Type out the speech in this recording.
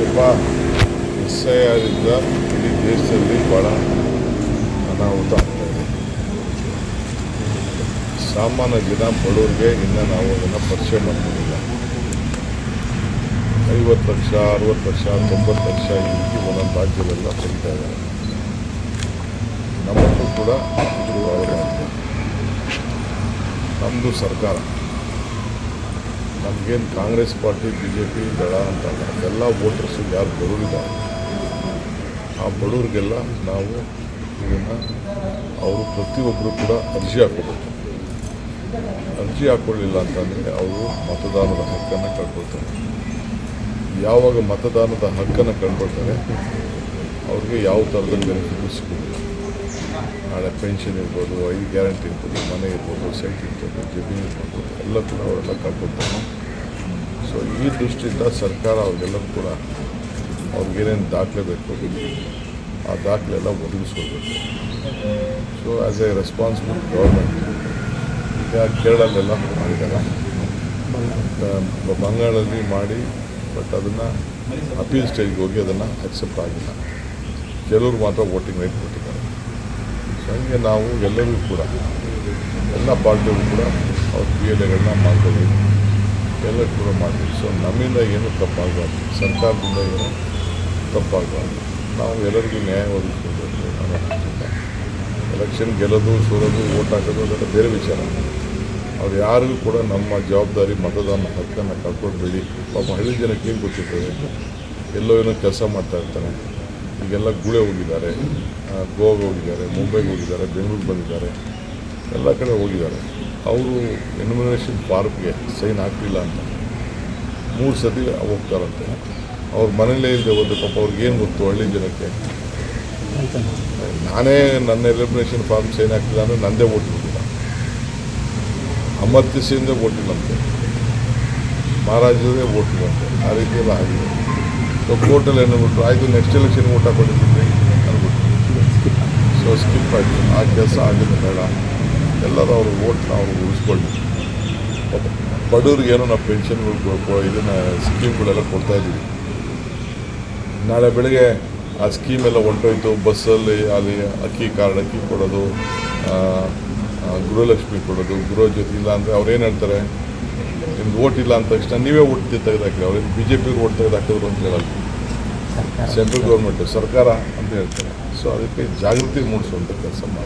ಯಪ್ಪ SIR ಇಂದ ಇಡೀ ದೇಶದಲ್ಲಿ ಭಾಳ ಅನಾಹುತ ಆಗ್ತಾಯಿದೆ. ಸಾಮಾನ್ಯ ಜನ ಬಡವರಿಗೆ ಇನ್ನೂ ನಾವು ಅದನ್ನು ಪರಿಚಯ ಮಾಡ್ಕೊಂಡಿಲ್ಲ. 50 ಲಕ್ಷ 60 ಲಕ್ಷ 90 ಲಕ್ಷ ಈ ರೀತಿ ಒಂದೊಂದು ರಾಜ್ಯದೆಲ್ಲ ತೆಗಿತಾ ಇದ್ದಾರೆ. ನಮ್ಮನ್ನು ಕೂಡ ಇದು ಆಗಿದೆ. ನಮ್ಮದು ಸರ್ಕಾರ, ನಮಗೇನು ಕಾಂಗ್ರೆಸ್ ಪಾರ್ಟಿ BJP ದಳ ಅಂತಲ್ಲ, ಎಲ್ಲ ವೋಟರ್ಸು ಯಾರು ಬಡವರಿದ್ದಾರೆ ಆ ಬಡವರಿಗೆಲ್ಲ ನಾವು ಇದನ್ನು ಅವರು ಪ್ರತಿಯೊಬ್ಬರು ಕೂಡ ಅರ್ಜಿ ಹಾಕೋಬೇಕು. ಅರ್ಜಿ ಹಾಕ್ಕೊಳ್ಳಿಲ್ಲ ಅಂತಂದರೆ ಅವರು ಮತದಾನದ ಹಕ್ಕನ್ನು ಕಳ್ಕೊಳ್ತಾರೆ. ಯಾವಾಗ ಮತದಾನದ ಹಕ್ಕನ್ನು ಕಳ್ಕೊಳ್ತಾರೆ ಅವ್ರಿಗೆ ಯಾವ ಥರದ ಬೆನಿಫಿಟು ಸಿಗೋದಿಲ್ಲ. ನಾಳೆ ಪೆನ್ಷನ್ ಇರ್ಬೋದು, 5 ಗ್ಯಾರಂಟಿ ಇರ್ಬೋದು, ಮನೆ ಇರ್ಬೋದು, ಸೈಟ್ ಇರ್ಬೋದು, ಜಮೀನು ಇರ್ಬೋದು, ಎಲ್ಲ ಕೂಡ ಅವರೆಲ್ಲ ಕಳ್ಕೊಳ್ತಾರೆ. ಸೊ ಈ ದೃಷ್ಟಿಯಿಂದ ಸರ್ಕಾರ ಅವ್ರಿಗೆಲ್ಲರೂ ಕೂಡ ಅವ್ರಿಗೇನೇನು ದಾಖಲೆ ಬೇಕು ಆ ದಾಖಲೆ ಎಲ್ಲ ಒದಗಿಸ್ಕೊಳ್ಬೇಕು. So as a responsible government ಈಗ ಕೇರಳಲ್ಲೆಲ್ಲ ಮಾಡಿದ್ದಾರೆ, ಬಂಗಾಳಲ್ಲಿ ಮಾಡಿ, ಬಟ್ ಅದನ್ನು ಅಪೀಲ್ ಸ್ಟೇಜ್ಗೆ ಹೋಗಿ ಅದನ್ನು ಅಕ್ಸೆಪ್ಟ್ ಆಗಿಲ್ಲ. ಕೆಲವರು ಮಾತ್ರ ವೋಟಿಂಗ್ ರೈಟ್ ಕೊಟ್ಟಿದ್ದಾರೆ. ಸೊ ಹಂಗೆ ನಾವು ಎಲ್ಲರಿಗೂ ಕೂಡ ಎಲ್ಲ ಪಾರ್ಟಿಯವರು ಕೂಡ ಅವ್ರ PLAಗಳನ್ನ ಮಾಡ್ಕೋಬೇಕು, ಎಲ್ಲರೂ ಕೂಡ ಮಾಡಬೇಕು. ಸೊ ನಮ್ಮಿಂದ ಏನೂ ತಪ್ಪಾಗಬಾರ್ದು, ಸರ್ಕಾರದಿಂದ ಏನೂ ತಪ್ಪಾಗಬಾರ್ದು. ನಾವು ಎಲ್ಲರಿಗೂ ನ್ಯಾಯ ಒದಗಿಸ್ಕೊಳ್ಬೇಕು ಅನ್ನೋ ದೃಷ್ಟಿಯಿಂದ ಎಲೆಕ್ಷನ್ ಗೆಲ್ಲೋದು ಸೋಲೋದು ವೋಟ್ ಹಾಕೋದು ಅದೆಲ್ಲ ಬೇರೆ ವಿಚಾರ. ಅವ್ರು ಯಾರಿಗೂ ಕೂಡ ನಮ್ಮ ಜವಾಬ್ದಾರಿ ಮತದಾನ ಹಕ್ಕನ್ನು ಕಳ್ಕೊಳ್ಬೇಡಿ. ಪಾಪ ಹಳ್ಳಿ ಜನಕ್ಕೆ ಏನು ಗೊತ್ತಿರ್ತದೆ, ಎಲ್ಲೋ ಏನೋ ಕೆಲಸ ಮಾಡ್ತಾ ಇರ್ತಾರೆ. ಈಗೆಲ್ಲ ಗುಳೆ ಹೋಗಿದ್ದಾರೆ, ಗೋವಾಗೆ ಹೋಗಿದ್ದಾರೆ, ಮುಂಬೈಗೆ ಹೋಗಿದ್ದಾರೆ, ಬೆಂಗಳೂರಿಗೆ ಬಂದಿದ್ದಾರೆ, ಎಲ್ಲ ಕಡೆ ಹೋಗಿದ್ದಾರೆ. ಅವರು ಎನ್ಯುಮಿನೇಷನ್ ಫಾರ್ಮ್ಗೆ ಸೈನ್ ಹಾಕಲಿಲ್ಲ ಅಂತ 3 ಸತಿ ಹೋಗ್ತಾರಂತೆ. ಅವ್ರ ಮನೇಲೇ ಇಲ್ಲದೆ ಹೋದರೆ ಪಾಪ ಅವ್ರಿಗೇನು ಗೊತ್ತು ಹಳ್ಳಿ ಜನಕ್ಕೆ. ನಾನೇ ನನ್ನ ಎಲಿಮಿನೇಷನ್ ಫಾರ್ಮ್ ಸೈನ್ ಹಾಕಿಲ್ಲ ಅಂದರೆ ನನ್ನದೇ ವೋಟ್ ಇರಲಿಲ್ಲ, ಅಮರ್ತ್ಯ ಸೇನ್ದೇ ವೋಟ್ ಇಲ್ಲಂತೆ, ಮಹಾರಾಜರೇ ವೋಟ್ ಇಲ್ಲಂತೆ. ಆ ರೀತಿಯೆಲ್ಲ ಆಗಿದೆ. ಸೊ ಕೋರ್ಟಲ್ಲಿ ಏನ್ಬಿಟ್ರು, ಆಯಿತು ನೆಕ್ಸ್ಟ್ ಎಲೆಕ್ಷನ್ ವೋಟ್ ಹಾಕೊಂಡಿದ್ದೀನಿ ಅಂದ್ಬಿಟ್ಟು ಸೊ ಸ್ಕಿಪ್ ಆಯಿತು. ಆ ಕೆಲಸ ಆಗಿದೆ ಬೇಡ, ಎಲ್ಲರೂ ಅವ್ರ ವೋಟ್ನ ಅವ್ರು ಉಳಿಸ್ಕೊಳ್ಳಿ. ಬಡವ್ರಿಗೇನೋ ನಾವು ಪೆನ್ಷನ್ಗಳು ಇದನ್ನು ಸ್ಕೀಮ್ಗಳೆಲ್ಲ ಕೊಡ್ತಾಯಿದ್ದೀವಿ. ನಾಳೆ ಬೆಳಗ್ಗೆ ಆ ಸ್ಕೀಮೆಲ್ಲ ಹೊಂಟೋಯ್ತು, ಬಸ್ಸಲ್ಲಿ ಅಲ್ಲಿ ಅಕ್ಕಿ ಕಾರ್ಡ್ ಅಕ್ಕಿ ಕೊಡೋದು, ಗೃಹಲಕ್ಷ್ಮಿ ಕೊಡೋದು, ಗೃಹ ಜೊತೆ ಇಲ್ಲ ಅಂದರೆ ಅವ್ರೇನು ಹೇಳ್ತಾರೆ, ನಿಮ್ಗೆ ಓಟ್ ಇಲ್ಲ ಅಂದ ತಕ್ಷಣ ನೀವೇ ಓಟ್ ತೆಗೆದಾಕಿರಿ. ಅವ್ರೇನು BJP ಓಟ್ ತೆಗೆದಾಕಿದ್ರು ಅಂತ ಹೇಳಲ್ಲ, ಸೆಂಟ್ರಲ್ ಗೌರ್ಮೆಂಟು ಸರ್ಕಾರ ಅಂತ ಹೇಳ್ತಾರೆ. ಸೊ ಅದಕ್ಕೆ ಜಾಗೃತಿ ಮೂಡಿಸುವಂಥ ಕೆಲಸ ಮಾಡಿ.